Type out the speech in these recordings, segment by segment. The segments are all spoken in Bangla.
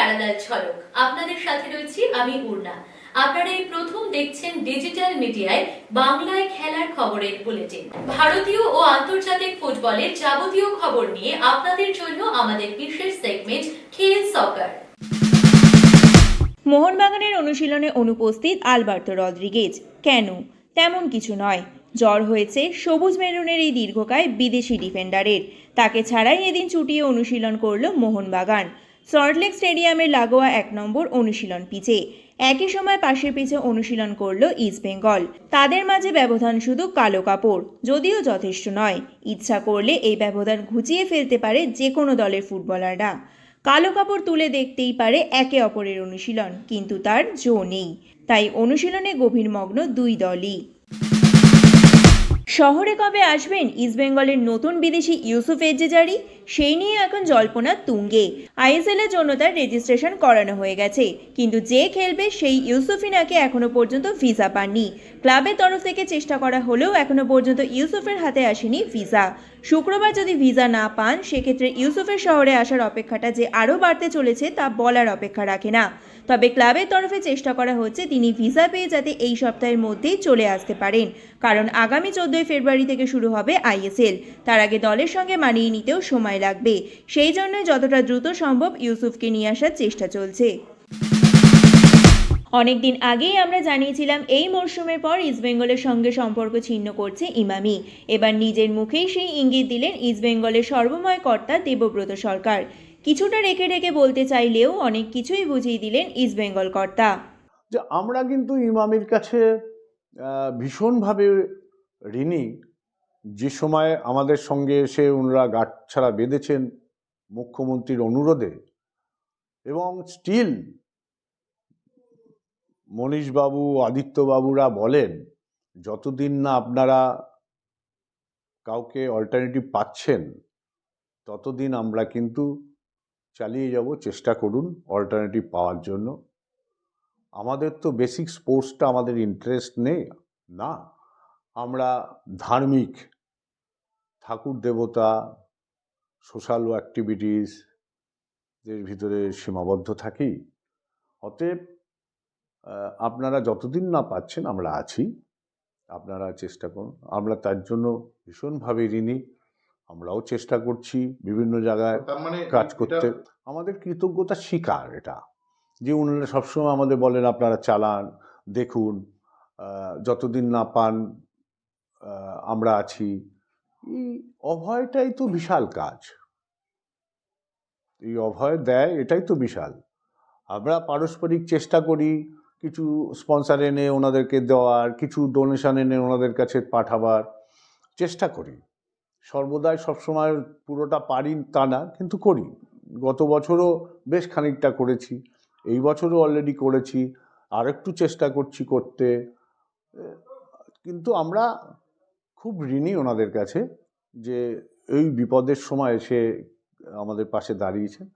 প্যারালাল ঝলক। আপনাদের সাথে রয়েছি আমি উর্না। আপনারা এই প্রথম দেখছেন ডিজিটাল মিডিয়ায় বাংলায় খেলার খবরের বুলেটিন। ভারতীয় ও আন্তর্জাতিক ফুটবলের যাবতীয় খবর নিয়ে আপনাদের জন্য আমাদের বিশেষ সেগমেন্ট খেল সকার। মোহনবাগানের অনুশীলনে অনুপস্থিত আলবার্তো রদ্রিগেজ। কেন? তেমন কিছু নয়, জ্বর হয়েছে সবুজ মেরুনের এই দীর্ঘকায় বিদেশি ডিফেন্ডারের। তাকে ছাড়াই এদিন চুটিয়ে অনুশীলন করল মোহনবাগান সল্টলেক স্টেডিয়ামের লাগোয়া 1 নম্বর অনুশীলন পিচে। একই সময় পাশের পিচে অনুশীলন করল ইস্টবেঙ্গল। তাদের মাঝে ব্যবধান শুধু কালো কাপড়, যদিও যথেষ্ট নয়। ইচ্ছা করলে এই ব্যবধান ঘুচিয়ে ফেলতে পারে যে কোনো দলের ফুটবলাররা। কালো কাপড় তুলে দেখতেই পারে একে অপরের অনুশীলন, কিন্তু তার জো নেই। তাই অনুশীলনে গভীর মগ্ন দুই দলই। শহরে কবে আসবেন ইস্টবেঙ্গলের নতুন বিদেশি ইউসুফ এজ্জেজারি? সেই নিয়ে এখন জল্পনা তুঙ্গে। আইএসএল এর জন্য তার রেজিস্ট্রেশন করানো হয়ে গেছে, কিন্তু যে খেলবে সেই ইউসুফই নাকি এখনো পর্যন্ত ভিসা পাননি। ক্লাবের তরফ থেকে চেষ্টা করা হলেও এখনো পর্যন্ত ইউসুফের হাতে আসেনি ভিসা। শুক্রবার যদি ভিসা না পান, সেক্ষেত্রে ইউসুফের শহরে আসার অপেক্ষাটা যে আরও বাড়তে চলেছে তা বলার অপেক্ষা রাখে না। তবে ক্লাবের তরফে চেষ্টা করা হচ্ছে তিনি ভিসা পেয়ে যাতে এই সপ্তাহের মধ্যেই চলে আসতে পারেন, কারণ আগামী 14 ফেব্রুয়ারি থেকে শুরু হবে আইএসএল। তার আগে দলের সঙ্গে মানিয়ে নিতেও সময় লাগবে। সেই জন্যই যতটা দ্রুত সম্ভব ইউসুফকে নিয়ে আসার চেষ্টা চলছে। অনেকদিন আগেই আমরা জানিয়েছিলাম এই মরশুমের পর ইস্টবেঙ্গলের সঙ্গে সম্পর্ক ছিন্ন করছে ইমামি। এবার নিজের মুখেই সেই ইঙ্গিত দিলেন ইস্টবেঙ্গলের সর্বময় কর্তা দেবব্রত সরকার। কিছুটা রেখে রেখে বলতে চাইলেও অনেক কিছুই বুঝিয়ে দিলেন ইস্টবেঙ্গল কর্তা। যে আমরা কিন্তু ইমামির কাছে ভীষণভাবে ঋণী। যে সময় আমাদের সঙ্গে এসে ওনারা গাঁটছড়া বেঁধেছেন মুখ্যমন্ত্রীর অনুরোধে, এবং স্টিল মনীশবাবু, আদিত্যবাবুরা বলেন যতদিন না আপনারা কাউকে অল্টারনেটিভ পাচ্ছেন ততদিন আমরা কিন্তু চালিয়ে যাব, চেষ্টা করুন অল্টারনেটিভ পাওয়ার জন্য। আমাদের তো বেসিক স্পোর্টসটা আমাদের ইন্টারেস্ট নেই না, আমরা ধার্মিক, ঠাকুর দেবতা, সোশ্যাল অ্যাক্টিভিটিস এর ভিতরে সীমাবদ্ধ থাকি। অতএব আপনারা যতদিন না পাচ্ছেন আমরা আছি, আপনারা চেষ্টা করুন। আমরা তার জন্য ভীষণভাবে ঋণী। আমরাও চেষ্টা করছি বিভিন্ন জায়গায় কাজ করতে। আমাদের কৃতজ্ঞতা স্বীকার এটা, যে ওনারা সবসময় আমাদের বলেন আপনারা চালান, দেখুন, যতদিন না পান আমরা আছি। এই অভয়টাই তো বিশাল কাজ, এই অভয় দেয় এটাই তো বিশাল। আমরা পারস্পরিক চেষ্টা করি কিছু স্পন্সার এনে ওনাদেরকে দেওয়ার, কিছু ডোনেশন এনে ওনাদের কাছে পাঠাবার চেষ্টা করি। সর্বদাই সবসময় পুরোটা পারি তা না, কিন্তু করি। গত বছরও বেশ খানিকটা করেছি, এই বছরও অলরেডি করেছি, আর একটু চেষ্টা করছি করতে। কিন্তু আমরা খুব ঋণী ওনাদের কাছে যে এই বিপদের সময় এসে আমাদের পাশে দাঁড়িয়েছেন।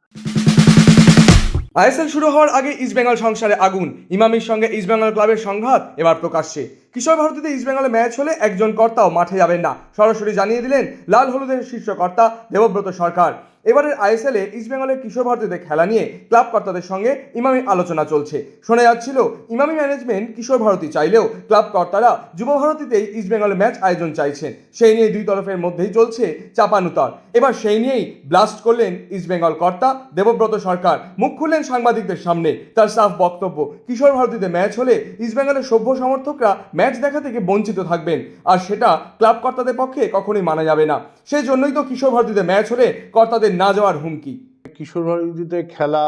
আইএসএল শুরু হওয়ার আগে ইস্টবেঙ্গল সংসারে আগুন। ইমামির সঙ্গে ইস্টবেঙ্গল ক্লাবের সংঘাত এবার প্রকাশ্যে। কিশোর ভারতীতে ইস্টবেঙ্গলে ম্যাচ হলে একজন কর্তাও মাঠে যাবেন না, সরাসরি জানিয়ে দিলেন লাল হলুদের শীর্ষ কর্তা দেবব্রত সরকার। এবারের আইএসএলে ইস্টবেঙ্গলের কিশোর ভারতীতে খেলা নিয়ে ক্লাব কর্তাদের সঙ্গে ইমামির আলোচনা চলছে। শোনা যাচ্ছিল ইমামি ম্যানেজমেন্ট কিশোর ভারতী চাইলেও ক্লাব কর্তারা যুব ভারতীতেই ইস্টবেঙ্গলে ম্যাচ আয়োজন চাইছেন। সেই নিয়ে দুই তরফের মধ্যেই চলছে চাপানুতর। এবার সেই নিয়েই ব্লাস্ট করলেন ইস্টবেঙ্গল কর্তা দেবব্রত সরকার। মুখ খুললেন সাংবাদিকদের সামনে। তার সাফ বক্তব্য, কিশোর ভারতীতে ম্যাচ হলে ইস্টবেঙ্গলের সভ্য সমর্থকরা ম্যাচ দেখা থেকে বঞ্চিত থাকবেন, আর সেটা ক্লাব কর্তাদের পক্ষে কখনোই মানা যাবে না। সেই জন্যই তো কিশোর ভারতীতে ম্যাচ হলে কর্তাদের না যাওয়ার হুমকি। কিশোর ভারতীতে খেলা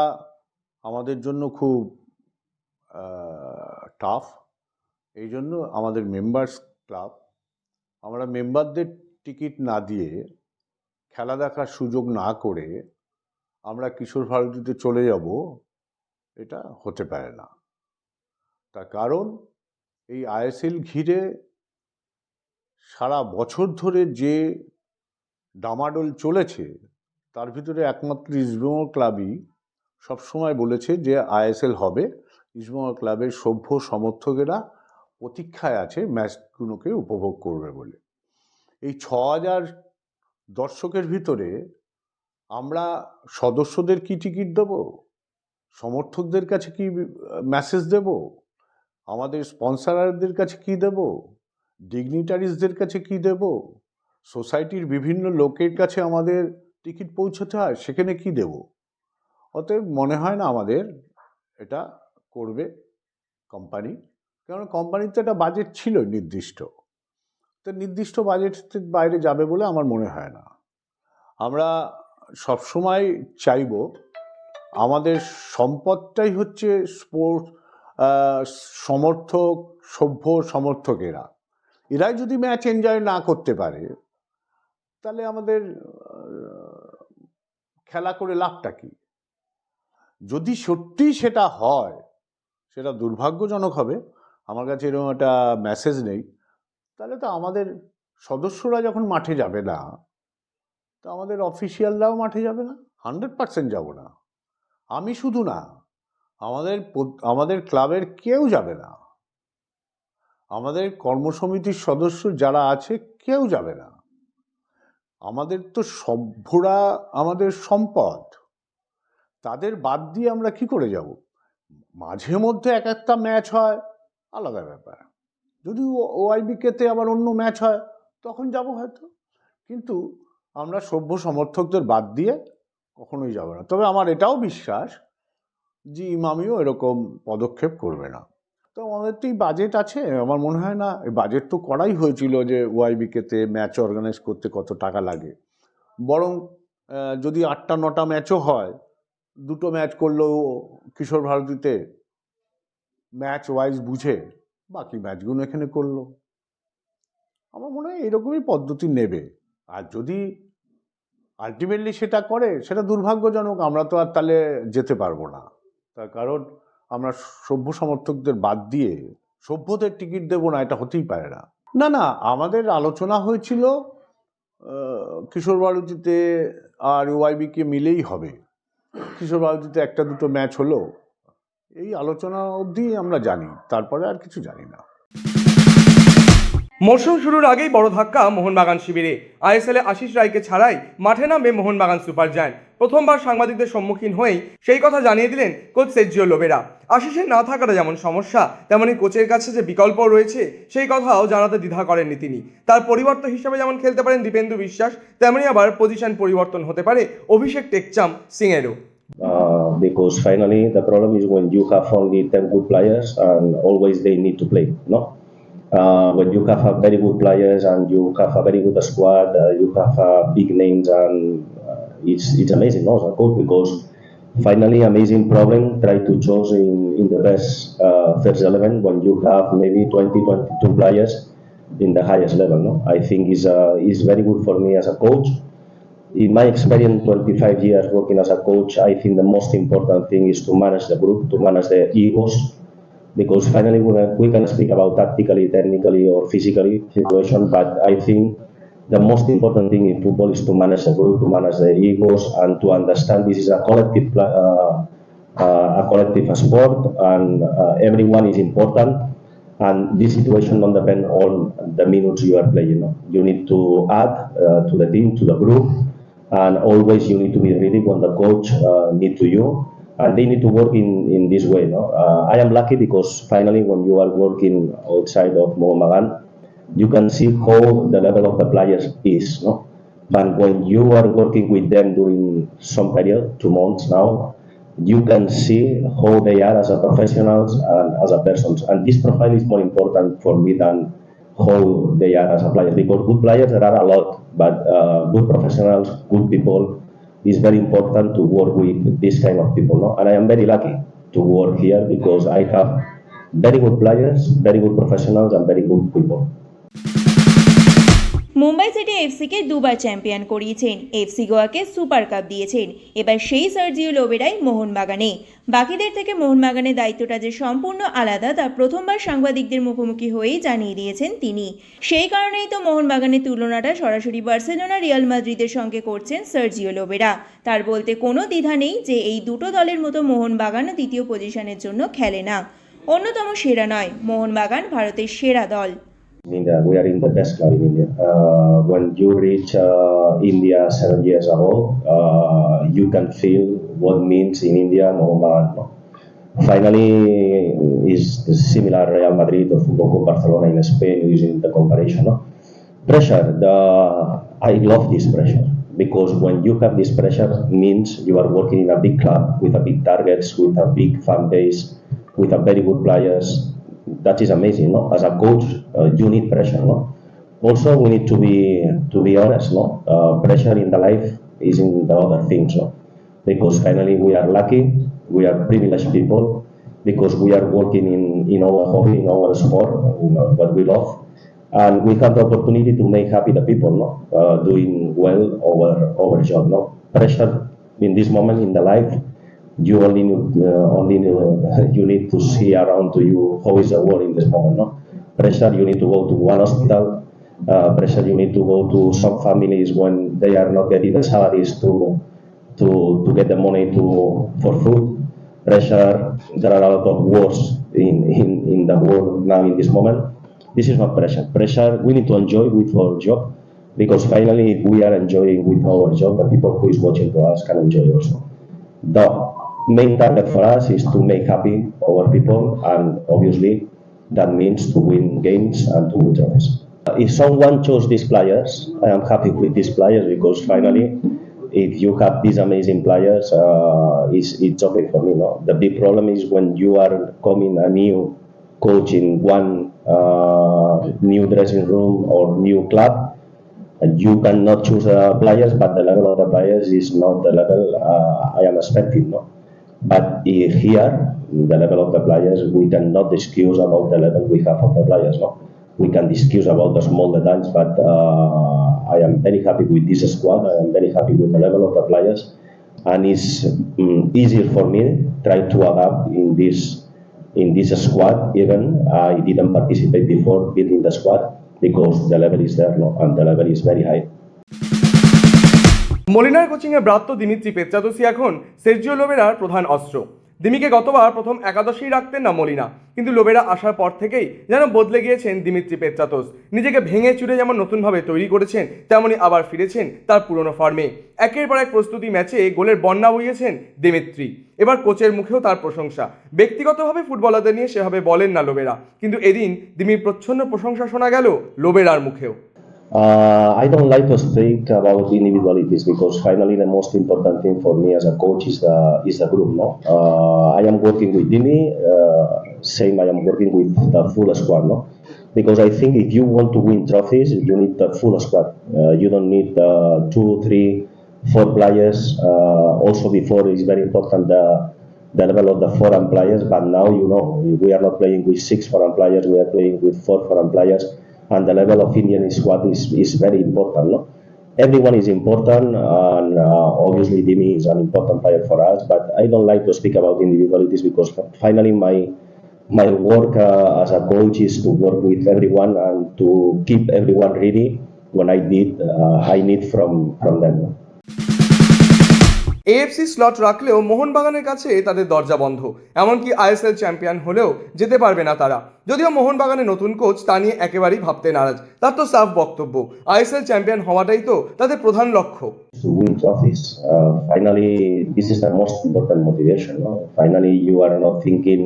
আমাদের জন্য খুব টাফ। এই জন্য আমাদের মেম্বার্স ক্লাব, আমরা মেম্বারদের টিকিট না দিয়ে, খেলা দেখার সুযোগ না করে আমরা কিশোর ভারতীতে চলে যাব, এটা হতে পারে না। তার কারণ এই আইএসএল ঘিরে সারা বছর ধরে যে ডামাডোল চলেছে, তার ভিতরে একমাত্র ইস্টবেঙ্গল ক্লাবই সবসময় বলেছে যে আইএসএল হবে। ইস্টবেঙ্গল ক্লাবের সভ্য সমর্থকেরা প্রতীক্ষায় আছে ম্যাচগুলোকে উপভোগ করবে বলে। এই 6000 দর্শকের ভিতরে আমরা সদস্যদের কি টিকিট দেবো? সমর্থকদের কাছে কি মেসেজ দেব, আমাদের স্পন্সরারদের কাছে কি দেব, ডিগনিটারিজদের কাছে কি দেব, সোসাইটির বিভিন্ন লোকের কাছে আমাদের টিকিট পৌঁছতে হয়, সেখানে কি দেব? অতএব মনে হয় না আমাদের এটা করবে কোম্পানি, কারণ কোম্পানির তো একটা বাজেট ছিল নির্দিষ্ট, তো নির্দিষ্ট বাজেটের বাইরে যাবে বলে আমার মনে হয় না। আমরা সবসময় চাইব আমাদের সম্পদটাই হচ্ছে স্পোর্টস সমর্থক, সভ্য সমর্থকেরা। এরাই যদি ম্যাচ এনজয় না করতে পারে তাহলে আমাদের খেলা করে লাভটা কি? যদি সত্যি সেটা হয়, সেটা দুর্ভাগ্যজনক হবে। আমার কাছে এরকম একটা মেসেজ নেই। তাহলে তো আমাদের সদস্যরা যখন মাঠে যাবে না, তো আমাদের অফিসিয়ালরাও মাঠে যাবে না, 100% যাব না। আমি শুধু না, আমাদের ক্লাবের কেউ যাবে না, আমাদের কর্মসমিতির সদস্য যারা আছে কেউ যাবে না। আমাদের তো সভ্যরা আমাদের সম্পদ, তাদের বাদ দিয়ে আমরা কি করে যাব? মাঝে মধ্যে এক একটা ম্যাচ হয়, আলাদা ব্যাপার। যদি ওআইবিকেতে আবার অন্য ম্যাচ হয় তখন যাব হয়তো, কিন্তু আমরা সভ্য সমর্থকদের বাদ দিয়ে কখনোই যাব না। তবে আমার এটাও বিশ্বাস যে ইমামিও এরকম পদক্ষেপ করবে না। তো আমাদের তো এই বাজেট আছে, আমার মনে হয় না, এই বাজেট তো করাই হয়েছিল যে ওআইবিকেতে ম্যাচ অর্গানাইজ করতে কত টাকা লাগে। বরং যদি 8টা-9টা ম্যাচও হয়, 2টো ম্যাচ করলেও কিশোর ভারতীতে ম্যাচ ওয়াইজ বুঝে বাকি ম্যাচগুলো এখানে করলো। আমার মনে হয় এরকমই পদ্ধতি নেবে। আর যদি আলটিমেটলি সেটা করে, সেটা দুর্ভাগ্যজনক, আমরা তো আর তাহলে যেতে পারবো না। তার কারণ আমরা সভ্য সমর্থকদের বাদ দিয়ে সভ্যদের টিকিট দেবো না, এটা হতেই পারে না। না না, আমাদের আলোচনা হয়েছিল কিশোর ভারতীতে আর ওআইবিকে মিলেই হবে। কিশোর ভারতীতে 1-2টো ম্যাচ হলো, এই আলোচনা অবধি আমরা জানি, তারপরে আর কিছু জানি না। মরশুম শুরুর আগেই বড় ধাক্কা মোহনবাগান শিবিরে। আইএসএলে আশিস রায়কে ছাড়াই মাঠে নামবে মোহনবাগান সুপার জায়ান্ট। প্রথমবার সাংবাদিকদের সম্মুখীন হয়েই সেই কথা জানিয়ে দিলেন কোচ সের্জিও লোবেরা। আশিসের না থাকাটা যেমন সমস্যা, তেমনি কোচের কাছে যে বিকল্প রয়েছে সেই কথাও জানাতে দ্বিধা করেননি তিনি। তার পরিবর্তন হিসেবে যেমন খেলতে পারেন দীপেন্দু বিশ্বাস, তেমনি আবার পজিশন পরিবর্তন হতে পারে অভিষেক Tekcham সিংয়েরও। Because finally the problem is when you have only 10 good players and always they need to play, no? When you have a very good players and you have a very good squad, you have big names, and it's amazing, no, as a coach, because finally amazing problem try to choose in the best first 11 when you have maybe 20-22 players in the highest level, no? I think is very good for me as a coach. In my experience, 25 years working as a coach, I think the most important thing is to manage the group, to manage the egos, because finally we can speak about tactically, technically, or physically situation, but I think the most important thing in football is to manage the group, to manage the egos, and to understand this is a collective sport, and everyone is important. And this situation don't depend on the minutes you are playing. No? You need to add to the team, to the group, and always you need to be ready when the coach need to you, and they need to work in this way. No? I am lucky because finally when you are working outside of Mohomagan, you can see how the level of the players is. No? But when you are working with them during some period, 2 months now, you can see how they are as a professionals and as a persons. And this profile is more important for me than how they are as a player. Because good players there are a lot, but good professionals, good people, is very important to work with this kind of people. No? And I am very lucky to work here because I have very good players, very good professionals, and very good people. Mumbai city এফসিকে 2বার চ্যাম্পিয়ন করিয়েছেন, এফসি গোয়াকে সুপার কাপ দিয়েছেন। এবার সেই সার্জিও লোবেরাই মোহনবাগানে। বাকিদের থেকে মোহনবাগানের দায়িত্বটা যে সম্পূর্ণ আলাদা তা প্রথমবার সাংবাদিকদের মুখোমুখি হয়েই জানিয়ে দিয়েছেন তিনি। সেই কারণেই তো মোহনবাগানের তুলনাটা সরাসরি বার্সেলোনা, রিয়াল মাদ্রিদের সঙ্গে করছেন সার্জিও লোবেরা। তার বলতে কোনো দ্বিধা নেই যে এই দুটো দলের মতো মোহনবাগানও দ্বিতীয় পজিশনের জন্য খেলে না, অন্যতম সেরা নয়। মোহনবাগান ভারতের সেরা দল। India, we are in the best club in India. When you reach India 7 years ago, you can feel what means in India Mohun Bagan. No? Finally, is similar Real Madrid or Football Club Barcelona in Spain using the comparison. No? Pressure. I love this pressure because when you have this pressure, means you are working in a big club with a big targets, with a big fan base, with a very good players. That is amazing. No? As a coach, you need pressure. No? Also, we need to be honest. No? Pressure in the life is in the other things. No? Because finally we are lucky, we are privileged people, because we are working in our hobby, in our sport, what we love, and we have the opportunity to make happy the people, no? Doing well our job. No? Pressure in this moment in the life, you you need to see around to you how is the world in this moment. No? Pressure, you need to go to one hospital. Pressure, you need to go to some families when they are not getting the salaries to get the money for food. Pressure, there are a lot of wars in the world now in this moment. This is not pressure. Pressure, we need to enjoy with our job, because finally if we are enjoying with our job, the people who is watching to us can enjoy also. The main target for us is to make happy our people, and obviously that means to win games and to win trophies. If someone chose these players, I am happy with these players, because finally if you have these amazing players, it's okay for me. No? The big problem is when you are coming a new coach in one new dressing room or new club, and you cannot choose players, but the level of the players is not the level I am expecting. No? But here, the level of the players, we cannot excuse about the level we have of the players. No? We can discuss about the small details, but I am very happy with this squad. I am very happy with the level of the players, and it's easier for me try to adapt in this squad. Even I didn't participate before building the squad, because the level is there, no? And the level is very high. মলিনার কোচিংয়ে ব্রাত্য দিমিত্রি পেত্রাদোসি এখন সের্জিও লোবেরার প্রধান অস্ত্র। দিমিকে গতবার প্রথম একাদশেই রাখতেন না মলিনা, কিন্তু লোবেরা আসার পর থেকেই যেন বদলে গিয়েছেন দিমিত্রি পেত্রাতোস। নিজেকে ভেঙে চুরে যেমন নতুনভাবে তৈরি করেছেন, তেমনই আবার ফিরেছেন তার পুরনো ফর্মে। একের পর এক প্রস্তুতি ম্যাচে গোলের বন্যা বইয়েছেন দিমিত্রি। এবার কোচের মুখেও তার প্রশংসা। ব্যক্তিগতভাবে ফুটবলারদের নিয়ে সেভাবে বলেন না লোবেরা, কিন্তু এদিন দিমির প্রচ্ছন্ন প্রশংসা শোনা গেল লোবেরার মুখেও। I don't like to speak about individualities, because finally the most important thing for me as a coach is the group. No, I am working with Dimi, same I am working with the full squad. No, because I think if you want to win trophies, you need the full squad. You don't need 2, 3, 4 players. Also before is very important the level of the foreign players, but now we are not playing with 6 foreign players. We are playing with 4 foreign players. And the level of Indian squad is very important. No? Everyone is important, and obviously Dimi is an important player for us, but I don't like to speak about individualities, because finally my work as a coach is to work with everyone and to keep everyone ready when I need from them. No? AFC slot রাখলেও মোহনবাগানের কাছে তাদের দরজা বন্ধ। এমনকি আইএসএল চ্যাম্পিয়ন হলেও যেতে পারবে না তারা। যদিও মোহনবাগানের নতুন কোচ তা নিয়ে একেবারেই ভাবতে নারাজ। তার তো সাফ বক্তব্য, আইএসএল চ্যাম্পিয়ন হওয়াটাই তো তাদের প্রধান লক্ষ্য। To win trophies. Finally, this is the most important motivation. No? Finally, you are not thinking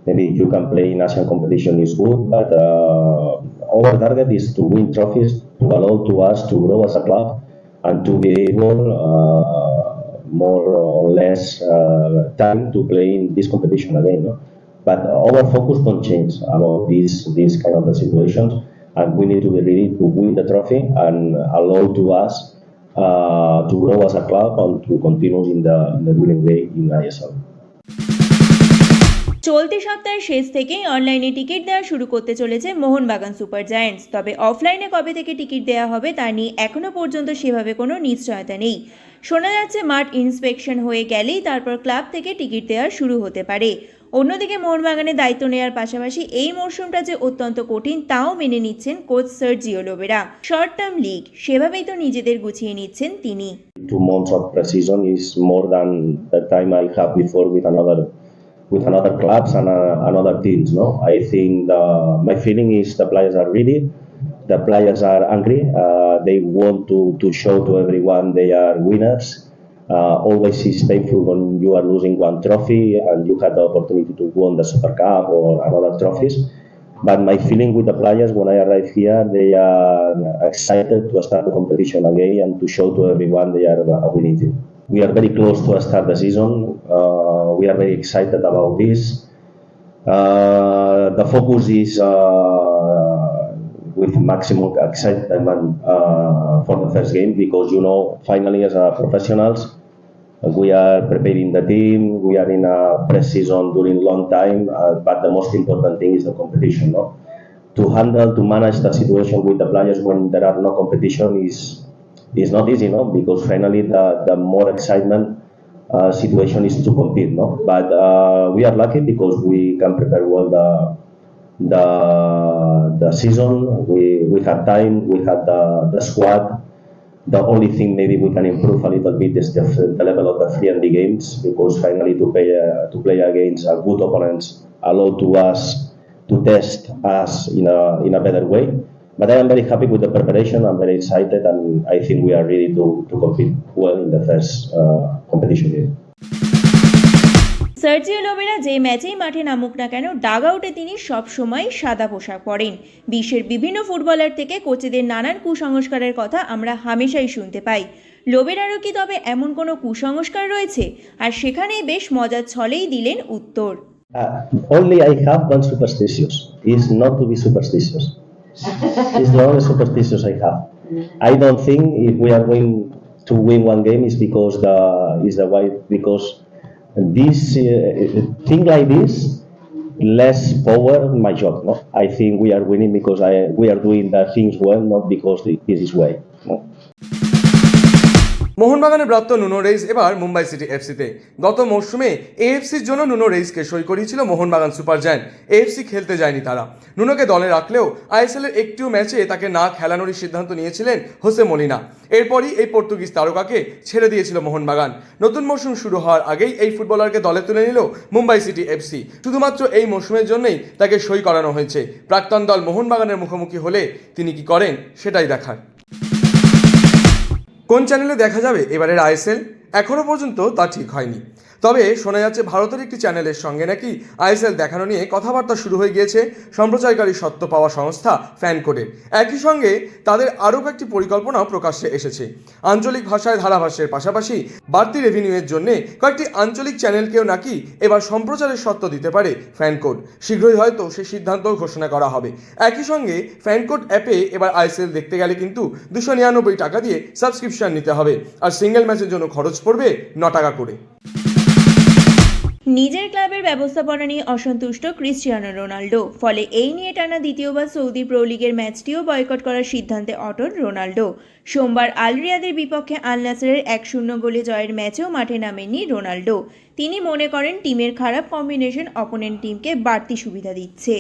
maybe you can play in national competition is good, but our target is to win trophies, to allow to us to grow as a club and to be able more or less time to play in this competition again. No? But our focus don't change about these kind of situations, and we need to be ready to win the trophy and allow to us to grow as a club and to continue in the winning way in ISL. চলতি সপ্তাহের শেষ থেকেই অনলাইনে টিকিট দেওয়া শুরু করতে চলেছে মোহনবাগান সুপার জায়ান্টস। তবে অফলাইনে কবে থেকে টিকিট দেওয়া হবে তা নিয়ে এখনও পর্যন্ত সেভাবে কোনো নিশ্চয়তা নেই। শোনা যাচ্ছে মাঠ ইন্সপেকশন হয়ে গেলেই তারপর ক্লাব থেকে টিকিট দেওয়া শুরু হতে পারে। অন্যদিকে মোহনবাগানের দায়িত্ব নেওয়ার পাশাপাশি এই মরশুমটা যে অত্যন্ত কঠিন তাও মেনে নিচ্ছেন coach Sergio Lobera. Short term league, সেভাবেই তো নিজেদের গুছিয়ে নিচ্ছেন তিনি। 2 months of pre-season is more than the time I have before with another clubs and another teams. No, I think my feeling is the players are ready. The players are angry. They want to show to everyone they are winners, always is painful when you are losing one trophy and you had the opportunity to win the Super Cup or another trophies. But my feeling with the players when I arrive here, they are excited to start the competition again and to show to everyone they are a winning team. We are very close to start the season. We are very excited about this. The focus is with maximum excitement for the first game because, you know, finally as professionals, we are preparing the team. We are in a pre-season during long time, but the most important thing is the competition. No? To manage the situation with the players when there are no competition is not easy, no? Because finally the more excitement situation is to compete, no? But we are lucky because we can prepare well the season. We have time. We have the squad. The only thing maybe we can improve a little bit is the level of the free and the games because finally to play against good opponents allow to us to test us in a better way. But I am very happy with the preparation. I'm very excited, and I think we are ready to compete well in the first competition game. Sergio Lobera যে ম্যাচেই মাঠে নামুক না কেন ডাগ আউটে তিনি সবসময় সাদা পোশাক পরেন। বিশ্বের বিভিন্ন ফুটবলার থেকে কোচেদের নানান কুসংস্কারের কথা আমরা হামেশাই শুনতে পাই। লোবেরারও কি তবে এমন কোনো কুসংস্কার রয়েছে? আর সেখানেই বেশ মজার ছলেই দিলেন উত্তর। Only I have one superstitious. Is not to be superstitious. It's the only superstitious I have. I don't think if we are going to win one game is because because this thing like this less power my job. No, I think we are winning because we are doing the things well, not because this is way. No? মোহনবাগানের প্রাপ্ত নুনো রেইস এবার মুম্বাই সিটি এফসিতে। গত মৌসুমে এএফসির জন্য নুনো রেইসকে সই করিয়েছিল মোহনবাগান সুপার জায়ান্ট। এএফসি খেলতে যায়নি তারা। নুনোকে দলে রাখলেও আইএসএলের একটিও ম্যাচে তাকে না খেলানোরই সিদ্ধান্ত নিয়েছিলেন হোসে মলিনা। এরপরই এই পর্তুগিজ তারকাকে ছেড়ে দিয়েছিল মোহনবাগান। নতুন মৌসুম শুরু হওয়ার আগেই এই ফুটবলারকে দলে তুলে নিল মুম্বাই সিটি এফসি। শুধুমাত্র এই মৌসুমের জন্যই তাকে সই করানো হয়েছে। প্রাক্তন দল মোহনবাগানের মুখোমুখি হলে তিনি কি করেন সেটাই দেখার। কোন চ্যানেলে দেখা যাবে এবারের আইএসএল এখনও পর্যন্ত তা ঠিক হয়নি। তবে শোনা যাচ্ছে ভারতের একটি চ্যানেলের সঙ্গে নাকি আইএসএল দেখানো নিয়ে কথাবার্তা শুরু হয়ে গিয়েছে সম্প্রচারকারী সত্ত্ব পাওয়া সংস্থা ফ্যানকোডের। একই সঙ্গে তাদের আরও কয়েকটি পরিকল্পনাও প্রকাশ্যে এসেছে। আঞ্চলিক ভাষায় ধারাভাষ্যের পাশাপাশি বাড়তি রেভিনিউয়ের জন্য কয়েকটি আঞ্চলিক চ্যানেলকেও নাকি এবার সম্প্রচারের সত্ত্ব দিতে পারে ফ্যানকোড। শীঘ্রই হয়তো সেই সিদ্ধান্ত ঘোষণা করা হবে। একই সঙ্গে ফ্যানকোড অ্যাপে এবার আইএসএল দেখতে গেলে কিন্তু 299 টাকা দিয়ে সাবস্ক্রিপশন নিতে হবে, আর সিঙ্গেল ম্যাচের জন্য খরচ পড়বে 9 টাকা করে। নিজের ক্লাবের ব্যবস্থাপনা নিয়ে অসন্তুষ্ট ক্রিস্টিয়ানো রোনাল্ডো, ফলে এই নিয়ে টানা দ্বিতীয়বার সৌদি প্রো লিগের ম্যাচটিও বয়কট করার সিদ্ধান্তে অটল রোনাল্ডো। সোমবার আল রিয়াদের বিপক্ষে আল নাসেরের 1-0 গোলে জয়ের ম্যাচেও মাঠে নামেননি রোনাল্ডো। তিনি মনে করেন টিমের খারাপ কম্বিনেশন অপোনেন্ট টিমকে বাড়তি সুবিধা দিচ্ছে।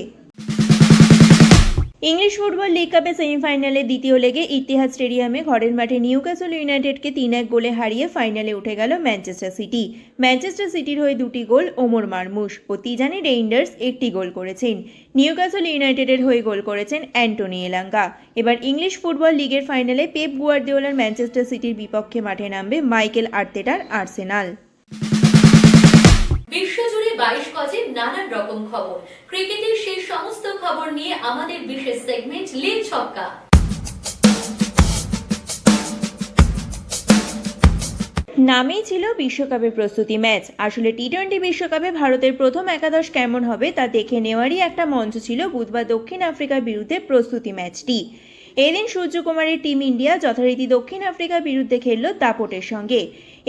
ইংলিশ ফুটবল লিগ কাপে সেমিফাইনালে দ্বিতীয় লেগে ইতিহাদ স্টেডিয়ামে ঘরের মাঠে নিউক্যাসল ইউনাইটেডকে 3-1 গোলে হারিয়ে ফাইনালে উঠে গেল ম্যানচেস্টার সিটি। ম্যানচেস্টার সিটির হয়ে 2টি গোল ওমর মারমুশ ও তিজানি রেইন্ডার্স 1টি গোল করেছেন। নিউক্যাসল ইউনাইটেডের হয়ে গোল করেছেন অ্যান্টনি এলাঙ্গা। এবার ইংলিশ ফুটবল লিগের ফাইনালে পেপ গুয়ার্দিওলার ম্যানচেস্টার সিটির বিপক্ষে মাঠে নামবে মাইকেল আর্তেটার আর্সেনাল। বিশ্বজুড়ে 22 গজের নানান রকম খবর, ক্রিকেটের সেই সমস্ত খবর নিয়ে আমাদের বিশেষ সেগমেন্ট লীগ ছক্কা। নামেই ছিল বিশ্বকাপের প্রস্তুতি ম্যাচ। আসলে টি-20 বিশ্বকাপে ভারতের প্রথম একাদশ কেমন হবে তা দেখে নেওয়ারই একটা মঞ্চ ছিল বুধবার দক্ষিণ আফ্রিকার বিরুদ্ধে প্রস্তুতি ম্যাচটি। এদিন সূর্যকুমারের টিম ইন্ডিয়া যথারীতি দক্ষিণ আফ্রিকার বিরুদ্ধে খেলল দাপটের সঙ্গে।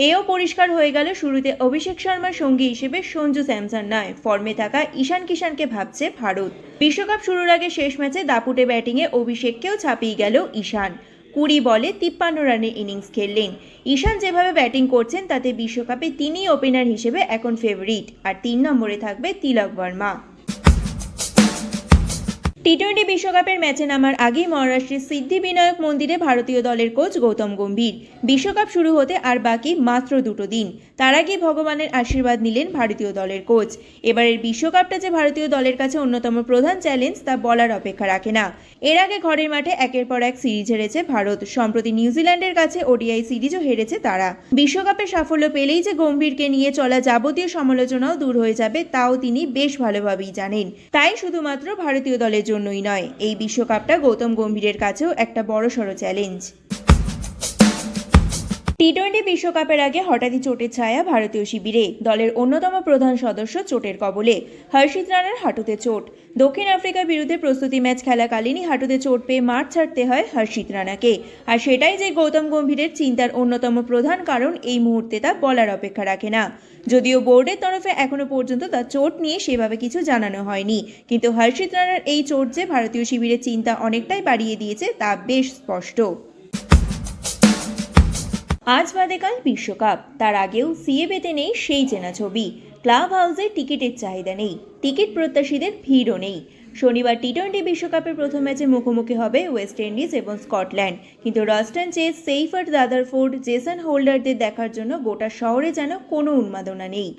এও পরিষ্কার হয়ে গেল শুরুতে অভিষেক শর্মার সঙ্গী হিসেবে সঞ্জু স্যামসন নয়, ফর্মে থাকা ঈশান কিষানকে ভাবছে ভারত। বিশ্বকাপ শুরুর আগে শেষ ম্যাচে দাপুটে ব্যাটিংয়ে অভিষেককেও ছাপিয়ে গেল ঈশান। 20 বলে 53 রানের ইনিংস খেললেন। ঈশান যেভাবে ব্যাটিং করছেন তাতে বিশ্বকাপে তিনিই ওপেনার হিসেবে এখন ফেভারিট, আর 3 নম্বরে থাকবে তিলক বর্মা। টি-20 বিশ্বকাপের ম্যাচে নামার আগেই মহারাষ্ট্রের সিদ্ধিবিনায়ক মন্দিরে ভারতীয় দলের কোচ গৌতম গম্ভীর। বিশ্বকাপ শুরু হতে আর বাকি মাত্র 2 দিন, তার আগে ভগবানের আশীর্বাদ নিলেন ভারতীয় দলের কোচ। এবারের বিশ্বকাপটা যে ভারতীয় দলের কাছে অন্যতম প্রধান চ্যালেঞ্জ তা বলার অপেক্ষা রাখে না। এর আগে ঘরের মাঠে একের পর এক সিরিজ হেরেছে ভারত, সম্প্রতি নিউজিল্যান্ডের কাছে ওডিআই সিরিজও হেরেছে তারা। বিশ্বকাপে সাফল্য পেলেই যে গম্ভীরকে নিয়ে চলা যাবতীয় সমালোচনাও দূর হয়ে যাবে তাও তিনি বেশ ভালোভাবেই জানেন। তাই শুধুমাত্র ভারতীয় দলের জন্যই নয়, এই বিশ্বকাপটা গৌতম গম্ভীরের কাছেও একটা বড়সড় চ্যালেঞ্জ। টি-20 বিশ্বকাপের আগে হঠাৎই চোটের ছায়া ভারতীয় শিবিরে। দলের অন্যতম প্রধান সদস্য চোটের কবলে। হর্ষিত রানার হাঁটুতে চোট। দক্ষিণ আফ্রিকার বিরুদ্ধে প্রস্তুতি ম্যাচ খেলাকালীনই হাঁটুতে চোট পেয়ে মাঠ ছাড়তে হয় হর্ষিত রানাকে। আর সেটাই যে গৌতম গম্ভীরের চিন্তার অন্যতম প্রধান কারণ এই মুহূর্তে তা বলার অপেক্ষা রাখে না। যদিও বোর্ডের তরফে এখনো পর্যন্ত তার চোট নিয়ে সেভাবে কিছু জানানো হয়নি, কিন্তু হর্ষিত রানার এই চোট যে ভারতীয় শিবিরের চিন্তা অনেকটাই বাড়িয়ে দিয়েছে তা বেশ স্পষ্ট। আজ বাদে কাল বিশ্বকাপ, তার আগেও সিএবিতে নেই সেই চেনা ছবি। ক্লাব হাউসে টিকিটের চাহিদা নেই, টিকিট প্রত্যাশীদের ভিড়ও নেই। শনিবার টি-20 বিশ্বকাপের প্রথম ম্যাচে মুখোমুখি হবে ওয়েস্ট ইন্ডিজ এবং স্কটল্যান্ড, কিন্তু রস্টন চেজ, সেইফার রাদারফোর্ড, জেসন হোল্ডারদের দেখার জন্য গোটা শহরে যেন কোনো উন্মাদনা নেই।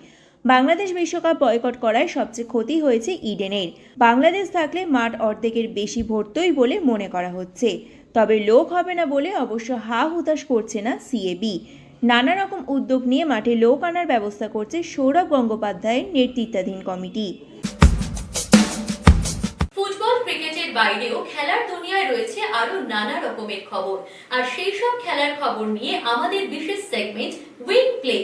বাংলাদেশ বিশ্বকাপ বয়কট করায় সবচেয়ে ক্ষতি হয়েছে ইডেনের। বাংলাদেশ থাকলে মাঠ অর্ধেকের বেশি ভরতই বলে মনে করা হচ্ছে, তবে লোক হবে না বলে অবশ্য হা হুতাশ করছে না সিএবি। নানা রকম উদ্যোগ নিয়ে মাঠে লোক আনার ব্যবস্থা করছে সৌরভ গঙ্গোপাধ্যায়ের নেতৃত্বাধীন কমিটি। ফুটবল ক্রিকেটের বাইরেও খেলার দুনিয়ায় রয়েছে আরো নানা রকমের খবর, আর সেই সব খেলার খবর নিয়ে আমাদের বিশেষ সেগমেন্ট উইং প্লে।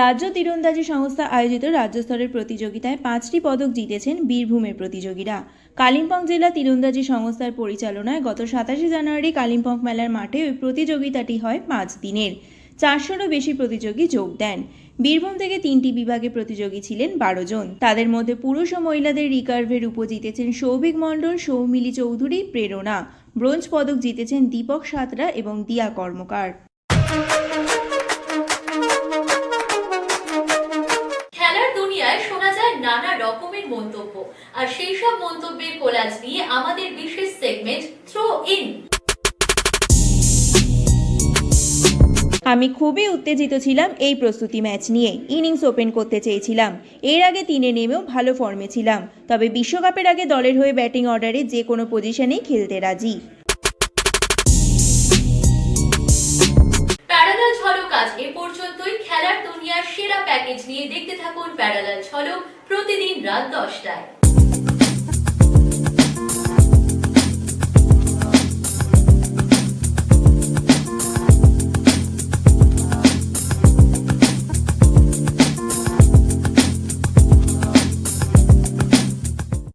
রাজ্য তীরন্দাজি সংস্থা আয়োজিত রাজ্য স্তরের প্রতিযোগিতায় 5টি পদক জিতেছেন বীরভূমের প্রতিযোগীরা। কালিম্পং জেলা তীরন্দাজি সংস্থার পরিচালনায় গত 27 জানুয়ারি কালিম্পং মেলার মাঠে ওই প্রতিযোগিতাটি হয় 5 দিনের। 400রও বেশি প্রতিযোগী যোগ দেন। বীরভূম থেকে 3টি বিভাগে প্রতিযোগী ছিলেন 12 জন। তাদের মধ্যে পুরুষ ও মহিলাদের রিকার্ভে রূপো জিতেছেন সৌভিক মণ্ডল, সৌমিলি চৌধুরী, প্রেরণা। ব্রোঞ্জ পদক জিতেছেন দীপক সাঁতরা এবং দিয়া কর্মকার। শোনা যায় নানা রকমের মন্তব্য, আর সেই সব মন্তব্যের কোলাজ নিয়ে আমাদের বিশেষ সেগমেন্ট থ্রো ইন। আমি খুবই উত্তেজিত ছিলাম এই প্রস্তুতি ম্যাচ নিয়ে। ইনিংস ওপেন করতে চেয়েছিলাম, এর আগে 3-এ নেমেও ভালো ফর্মে ছিলাম, তবে বিশ্বকাপের আগে দলের হয়ে ব্যাটিং অর্ডারে যে কোনো পজিশনেই খেলতে রাজি। প্যারালাল ঝলক আজ এ পর্যন্তই। খেলার দুনিয়ার সেরা প্যাকেজ নিয়ে দেখতে থাকুন প্যারালাল ঝলক প্রতিদিন রাত 10টায়।